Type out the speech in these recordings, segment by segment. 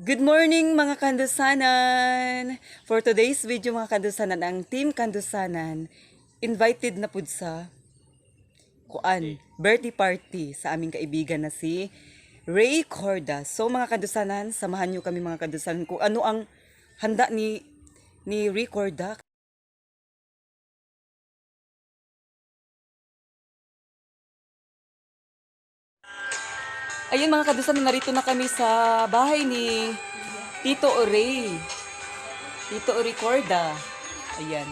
Good morning mga Kandusanan! For today's video mga Kandusanan, ang Team Kandusanan invited na pud sa birthday party sa aming kaibigan na si Ray Corda. So mga Kandusanan, samahan nyo kami mga Kandusanan kung ano ang handa ni Ray Corda. Ayun mga Kandusanan, narito na kami sa bahay ni Tito Ray. Tito Ray Corda. Ayan.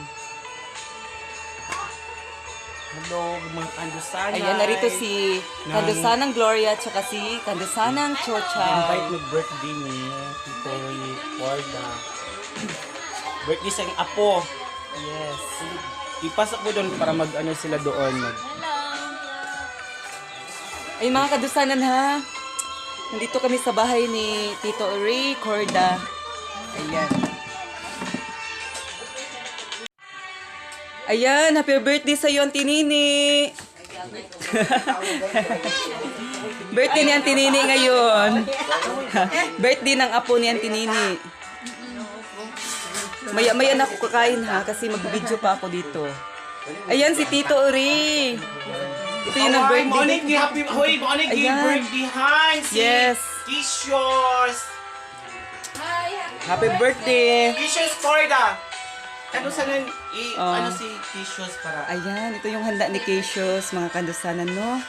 Hello, mga Kandusanay. Ayan, narito si Kandusanang Gloria at saka si Kandusanang Chocha. Invite mag-birthday ni Tito Corda. Birthday sa iyong apo. Yes. Ipasok mo doon para mag-ano sila doon. Ay mga Kandusanan ha. Nandito kami sa bahay ni Tito Ray Corda. Ayan. Ayan, happy birthday sa iyo, Auntie Nini. Birthday ni Auntie Nini ngayon. Birthday ng apo ni Auntie Nini. Maya-maya na ako kakain ha, kasi mag-video pa ako dito. Ayan si Tito Uri. Ito yung birthday. Birthday, Hans. Yes. Kishos. Happy birthday. Kishos Corda. Ano sana ano si Kishos para? Ayan, ito yung handa ni Keishos, mga Kandusanan, no?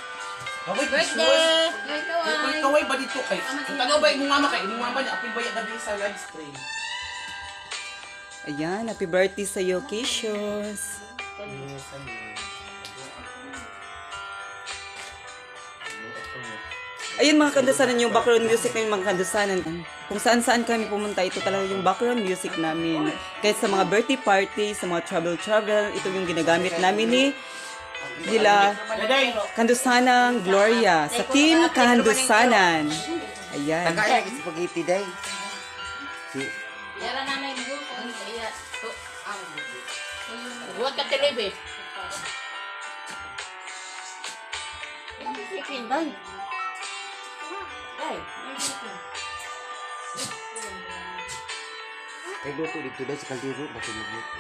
Kaway birthday. Kaway ba dito kay? Tanaw ba imong mama kay? Imong mama niya apil ba gabi sa live stream? Ayan, happy birthday sa iyo, Keishos. Yes, Ayun mga Kandusanan, yung background music namin mga Kandusanan. Kung saan-saan kami pumunta, ito talaga yung background music namin. Kahit sa mga birthday party, sa mga travel, ito yung ginagamit namin nila Kandusanang Gloria sa Team Kandusanan. Ayan. Nakain lagi spaghetti day. Yara nanay mo ko iya to ang buat ka telebe. Chicken bay. Ay, Kay luto dito day sa kaldero basta magluto.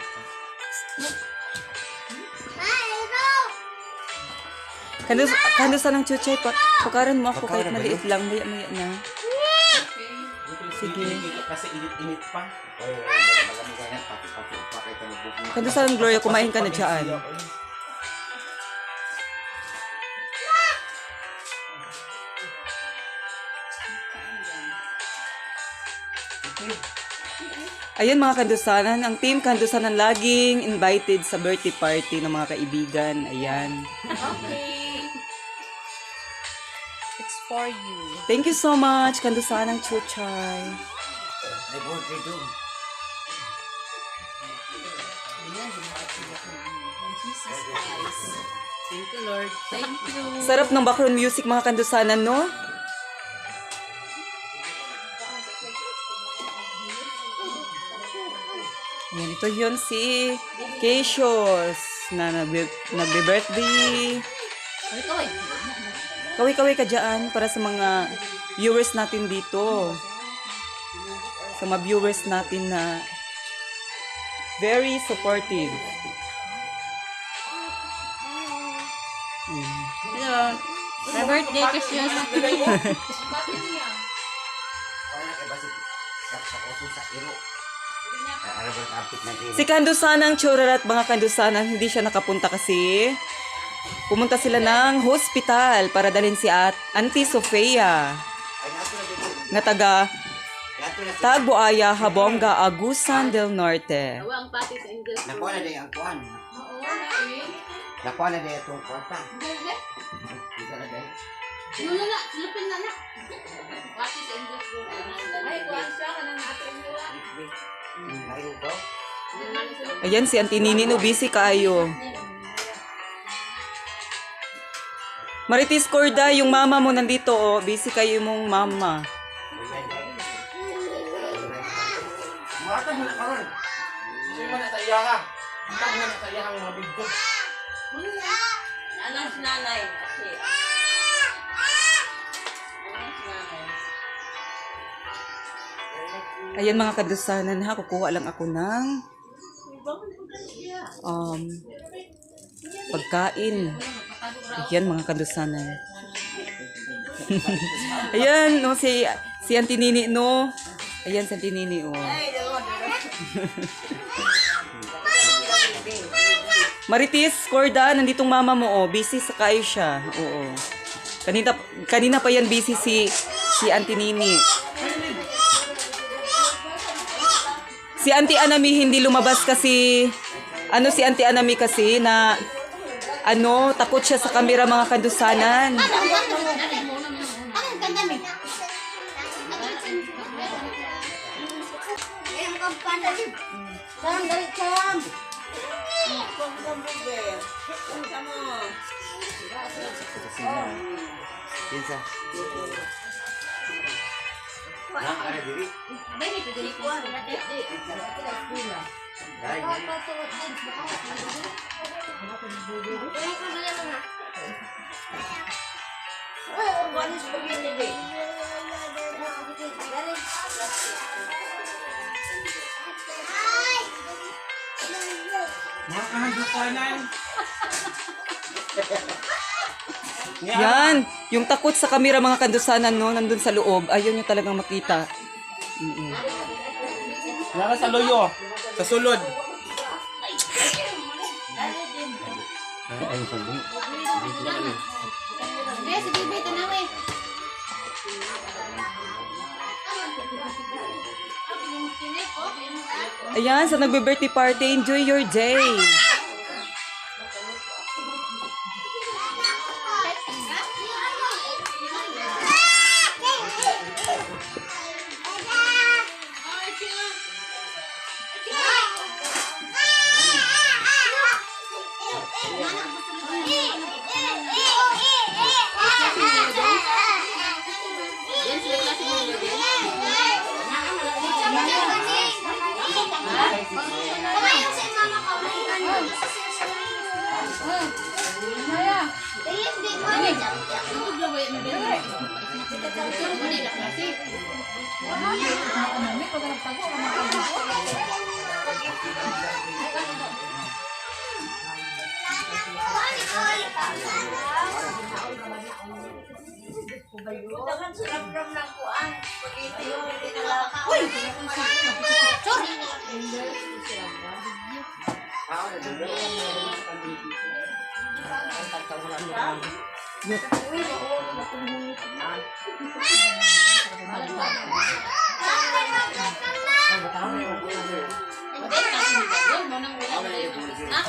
Kandusanang Chuchay, pakaran mo ako kahit maliit lang, maya-maya na. Sige. Kasi init pa. Kandusanang Gloria, kumain ka na dyan. Ayun mga Kandusanan, ang Team Kandusanan laging invited sa birthday party ng mga kaibigan. Ayan. okay. It's for you. Thank you so much, Kandusanang Chuchay. Ay birthday do. Jesus Christ. Thank you, Lord. Thank you. Sarap ng background music mga Kandusanan, no? Yan, ito yun si Keishos na nagbe-birthday. Kaway-kaway ka dyan para sa mga viewers natin dito. Sa mga viewers natin na very supportive. Hello. Happy birthday, Cassius. Si Kandusanang Chorarat, mga Kandusanan, hindi siya nakapunta kasi pumunta sila ng hospital para dalhin si Auntie Sofia nga taga Tagbuaya, Habonga, Agusan del Norte. Ang pati sa English. Nakuha na day ang kuan. Oo, na Nakuha na day itong kwarta. eh. Isa na day. Yun na, silupin na na. Pati sa English. Ay, kuhan siya ka nang natin nila. Ayaw ko. Ayan si Auntie Nini, no, busy kayo. Marites Corda, yung mama mo nandito, oh. Busy kayo mong mama. Matag mo na karon. Sige man sa iya ka. Matag mo na sa iya ang mabigko. Anong si nanay? Kasi. Anong si nanay? Ayan mga kadusanan ha, kukuha lang ako ng pagkain. Ayan mga kadusanan. Ayan, no, si Auntie Nini, no. Ayan si Auntie Nini, oh. Maritis, Corda, nanditong mama mo, oh. Busy sa kayo siya. Oo. Kanina pa yan busy si Auntie Nini. Si Auntie Anami hindi lumabas kasi, si Auntie Anami kasi na, takot siya sa kamera mga kadusanan. Pinsa. Nah, ada diri. Dai. Mga kadusanan. Yan, yung takot sa kamera mga kadusanan, no, nandun sa loob. Ayun yung talagang makita. Nara sa loyo. Sa sulod. Ayan, sa nagbe-birthday party, enjoy your day.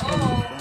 Oh.